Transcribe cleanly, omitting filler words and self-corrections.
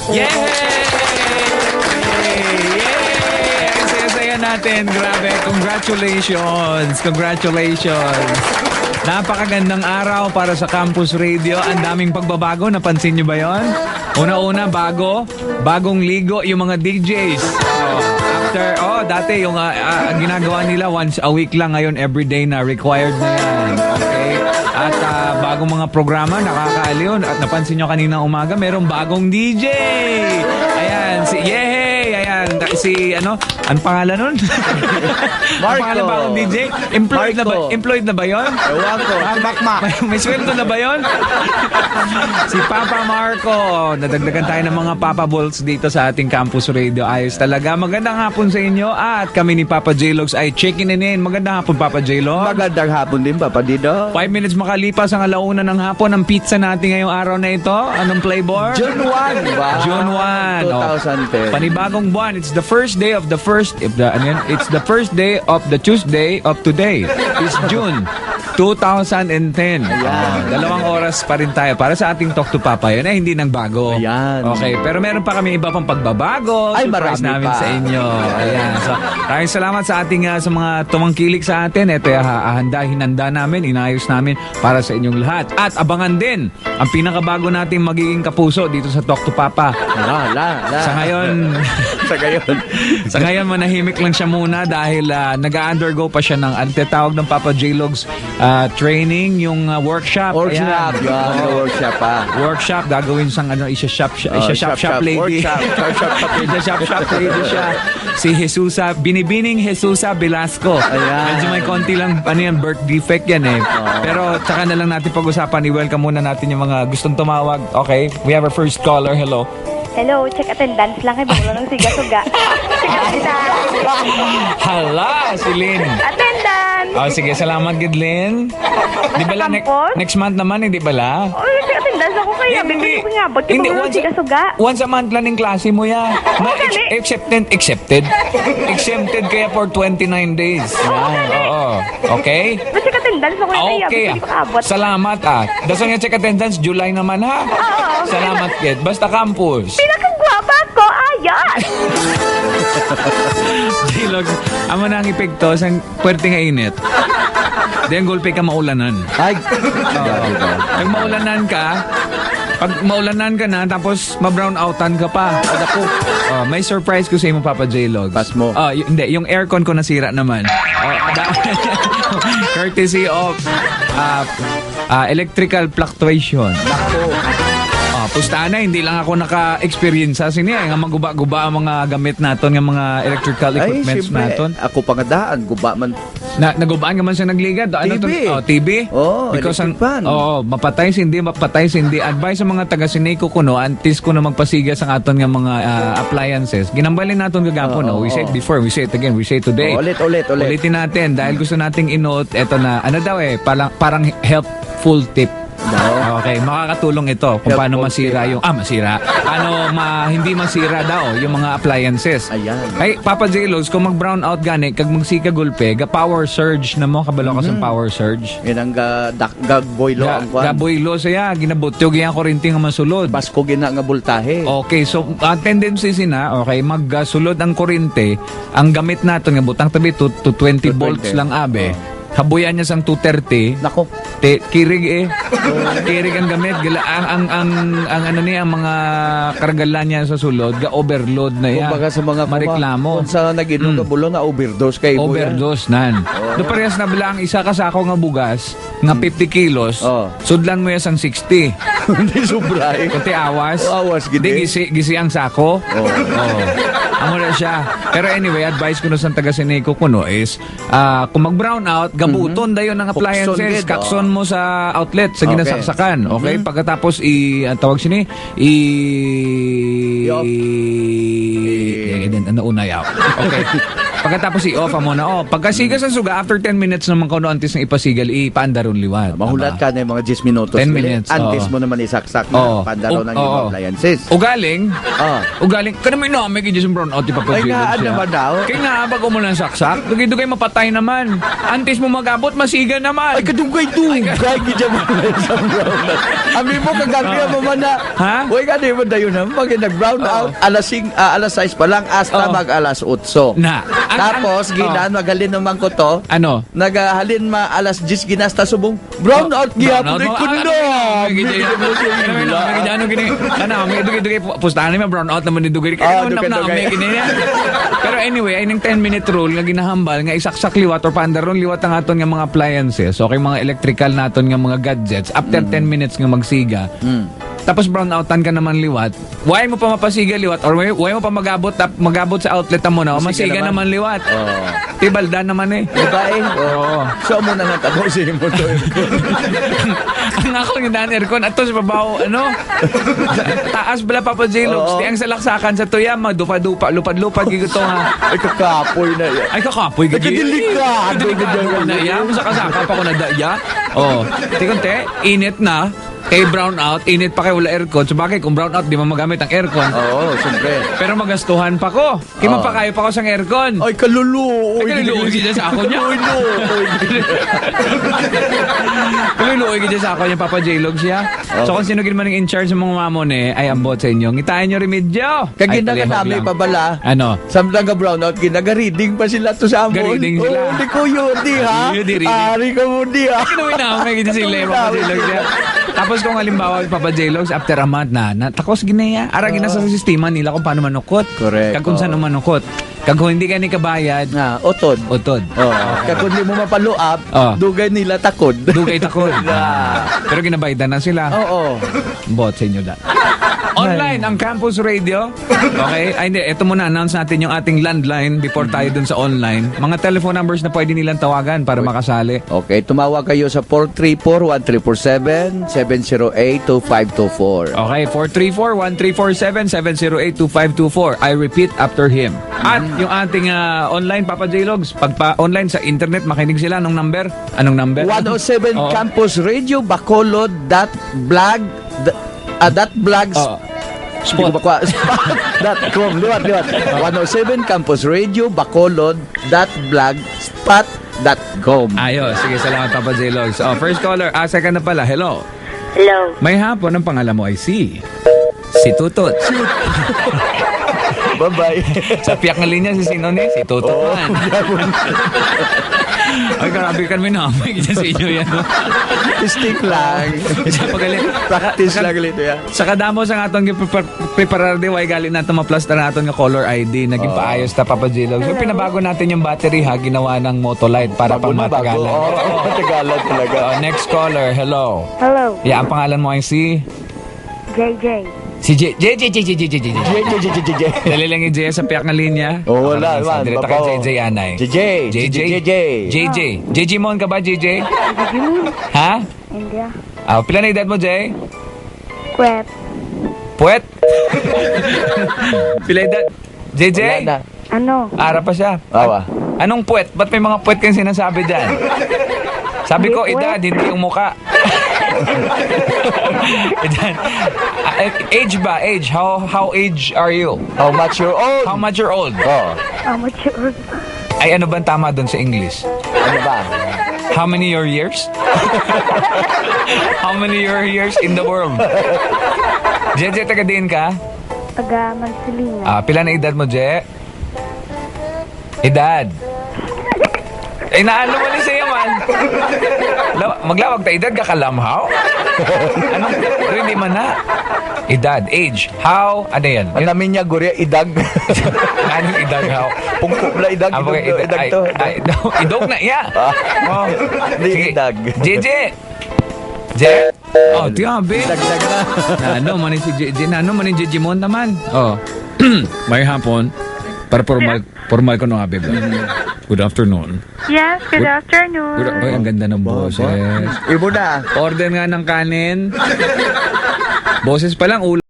Yay! Yay! Ang saya-saya natin. Grabe. Congratulations. Congratulations. Napakagandang araw para sa Campus Radio. Ang daming pagbabago. Napansin nyo ba yon? Una-una, bagong ligo yung mga DJs. Dati yung ginagawa nila once a week lang, ngayon everyday na, required na yan. Okay? At bagong mga programa, nakakaaliw. At napansin nyo kanina umaga, merong bagong DJ. Ayan, ayan, ano pangalan nun? Ang pangalan bagong DJ? Employed na ba yun? Ewan ko, Makmak. May sweldo na ba yun? Si Papa Marco. Nadagdagan tayo ng mga Papa Balls dito sa ating Campus Radio. Ayos talaga. Magandang hapon sa inyo. At kami ni Papa J-Logs ay checking in. Magandang hapon, Papa J-Logs. Magandang hapon din, Papa Dido. 5 minutes makalipas ang alauna ng hapon. Ang pizza natin ngayong araw na ito. Anong flavor? June 1 ba? June 1. 2010. Panibagong buwan. It's the first day of the it's the first day of the Tuesday of today. It's June 2010. Dalawang oras pa rin tayo para sa ating Talk to Papa. Yan ay hindi nang bago. Ayan. Okay, pero meron pa kami iba pang pagbabago. Ay, surprise marami namin pa. sa inyo. Ayan. So, maraming salamat sa ating sa mga tumangkilik sa atin. Ito hinanda namin, inayos namin para sa inyong lahat. At abangan din ang pinakabago nating magiging kapuso dito sa Talk to Papa. Sa ngayon, sa ngayon manahimik lang siya muna dahil nag-undergo pa siya ng tawag ng Papa J-Logs training, yung workshop. Workshop, gagawin siyang isa-shop lady. Isa-shop lady siya. Si Jesusa, Binibining Jesusa Velasco. Medyo may konti lang, birth defect yan eh. Pero tsaka na lang natin pag-usapan. I-welcome muna natin yung mga gustong tumawag. Okay, we have our first caller. Hello. Hello, check attendance lang. Bago ng siga-suga. Hala, si Lynn. Attendance! Sige, salamat, Gidlin. Di bala, next month naman, hindi bala? Check attendance ako kaya. Bibili ko nga. Ba't Hindi, yung siga-suga? once a month lang yung klase mo ya. Accepted kaya for 29 days. Oo. Okay? Ba't check attendance ako kaya? Okay. Bibili ko abot. Salamat Dasang nga check attendance, July naman ha? Oo. Salamat, Kid. Basta campus. Pinakagwapa ko, ayan! J-Logs, amo na ang epekto sa puwerte nga init. Then gulpe ka maulanan. Ay, Pag maulanan ka na, tapos ma-brown outan ka pa. ako. May surprise ko sa imo, Papa J-Logs. Pas mo. Hindi, yung aircon ko nasira naman. Courtesy of electrical fluctuation. Pustahan na, hindi lang ako naka-experience sa sini. Nga maguba-guba ang mga gamit naton, ng mga electrical equipments naton. Ako pangadaan, guba man. Nagubaan ka man siya nagligad. TV? Because electric fan. mapatay sindi. Advice sa mga taga-Sineco kuno, antes ko na magpasiga sa aton ng mga appliances. Ginambalin naton kagapon. We say it before, we say it again, we say it today. Ulit. Ulitin natin dahil gusto nating inote, eto na, parang helpful tip. Okay, makakatulong ito kung paano masira yung hindi masira daw yung mga appliances. Ayan. Ay, Papa J-Logs, kung mag-brown out gani, kag magsika gulpe, power surge na mo, kabalo ka sa power surge. Yan ang gagboylo ang kwan. Gaboylo siya, ginabutyog yung kurinting nga masulod. Basko gina nga bultahe. Okay, so tendency sina, magsulod ang kurinte, ang gamit nato nga butang tabi to 20 volts lang abe. Habuyan niya sang 230. Nako. Kirig Kirig ang gamit. Ang mga kargalan niya sa sulod, overload na yan. Kumbaga sa mga mareklamo. Kung sa nag-inom ka bulo na overdose kay overdose nan. Do parehas na bilang isa ka sako nga bugas nga 50 kilos. Sudlan mo yan sang 60. Hindi sobra eh. Kunti awas. Awas gid. Gisi ang sako. Amo na siya. Pero anyway, advice ko no sa taga Sineco kuno is kung mag-brown out, gabuton dayon ang appliances. Kakson mo sa outlet sa ginasaksakan. Okay? Pagkatapos tawag sini Okay. Pagkatapos i-off mo na. Pagkasiga sa suga, after 10 minutes naman kung antes na ipasigal, ipaanda ron liwat. Mahulat ka na yung mga 10 minutos. 10 minutes, Antes oo. mo naman isaksak Oo. na pandaro ng iyong Oo. appliances. Ugaling, Oh. ka naman may kidyo sa brown out, Ay ipapagilid nga, siya. naman daw. Kaya nga, bago mo lang saksak, dugay-dugay mapatay naman. Antes mo magabot, masiga naman. Ay, kadugay-dugay. Gidya mo na isang brown out. Ami mo, kagabi mo man na. Ha? Uy, gani mo dayo na. Pag nag-brown out, alas 6 pa lang, hasta Oo. mag alas 8. Na. Tapos, ginan, magalin naman ko to. Ano? Nagahalin alas 10 ginasta subong. Brown out gihapon ay kuno. May dugay-dugay pustahan naman brown out naman ni dugay. Kaya naman na dugay-dugay. may ganyan. Pero anyway, ay ng 10-minute rule nga ginahambal nga isaksak liwat or pandaron liwat ang aton nga mga appliances o kay mga electrical naton nga mga gadgets after 10 minutes nga magsiga. Tapos brown outan ka naman liwat. Why mo pa mapasiga liwat or why mo pa magabot sa outlet mo na o masiga Masiga naman liwat. Oh. Tibalda naman eh. Diba eh? Oo. So mo na natapusin mo to. Ang ako ng daan aircon ato sa babaw taas bala Papa J-Logs Oo. di ang salaksakan sa tuya madupa-dupa lupad-lupad gito nga Ay, kakapoy na yan. ay kakapoy gigi Delikado. delikado na yan sa kasaka pa ko na daya tikunte init na kay brown out init pa kay wala aircon so bakit kung brown out di mo magamit ang aircon Oo, siyempre. pero magastuhan pa ko kaya Oo. mapakayo pa ko sa aircon Ay, kalulu. ay kaluluoy gidya sa ako niya kaluluoy gidya sa ako niya Papa J-Logs siya so kung sino man ang in charge ng mga mamon ay ambot sa inyo ngitain nyo remedyo Kaya Ay, ginaga talihog namin lang. pabala. Ano? Samtang brown out, ginaga-reading pa sila to sa amon. Ga-reading sila. Oh, di ko yun, di ha? Yun, di reading. Ari ka mo, di ha? Kinuwi na ako, may gita sila yung Papa J-Logs niya. Tapos kung halimbawa Papa J-Logs, after a month na takos ginaya. Ara ginasa sa sistema nila kung paano manukot. Correct. Kag kung saan manukot. Kag kung hindi ka ni kabayad, Na, otod. utod. Oh, kaya kung di mo mapaluap, Oh. dugay nila takod. Dugay takod. Ah. Pero ginabaydan na sila. Oo. Bot sa inyo da. Online ang Campus Radio. Okay? Ay, hindi. Ito muna, announce natin yung ating landline before tayo dun sa online. Mga telephone numbers na pwede nilang tawagan para makasali. Okay, tumawag kayo sa 434-1347, 708-2524. Okay, 434-1347-708-2524. I repeat after him. At yung ating online, Papa J-Logs, pagpa-online sa internet, makinig sila. Anong number? Anong number? 107 Oo. Campus Radio Bacolod .blog Oo. Spot. .com. Liwat. 107 Campus Radio Bacolod .blogspot.com. Ayos. Sige, salamat, Papa J-Logs. First caller. Second na pala. Hello. Hello. May hapon, ang pangalan mo ay si Tutot. Bye-bye. Sa piyak na linya, si sino ni? Si Tutot man. Ay, grabe kami na. May kita sa inyo yan. No? Stick lang. Sa pagalit. Practice lang lito yan. Sa kadamo sa nga itong preparar di, way galing natin ma-plaster natin nga color ID. Naging paayos ta, Papa J-Log. So, pinabago natin yung battery ha. Ginawa ng Motolite para pang matagalan. Oo, matagalan talaga. Next caller, hello. Hello. Yeah, ang pangalan mo ay si... JJ. Si J. JJ. Dali lang yung J sa piyak na linya. Oh, wala, man. Direta Babaw. kay JJ Anay. JJ. JJ. JJ Mon ka ba, JJ? Ha? India. Pila na edad mo, J? Kwet. Puwet? Pila edad? JJ? Wala na. Ano? Ara pa siya. Awa. Anong puwet? Ba't may mga puwet kayong sinasabi dyan? Sabi ko, Hindi edad, hindi yung muka. Edad. Age ba? Age. How age are you? How much you're old? How much you're old? Oh, Amateur. Ay, ano ba ang tama doon sa English? ano ba? How many your years? How many your years in the world? Jeje, taga din ka? Taga Mansilingan. Pila na edad mo, Je? Edad? Eh, naano mo ni siya man? Maglawag ta edad, kakalamhaw? Anong? Pero hindi man na. Edad, age, how, ano yan? Ang namin niya, Gurya, idag. Anong edad, how? Pungkop na idag. Ah, bagay, Idag to. Idog na, yeah. Oh. Hindi Sige. idag. JJ. Je? Oh, tiyabi. Dagdag na. Nano man si JJ, nano man si JJ Mon naman. Oh. May hapon. Para formal ko no abib. Good afternoon. Yes, good afternoon. Ay, ang ganda ng boses. Ibo na. Order nga ng kanin. Boses pa lang, ulo.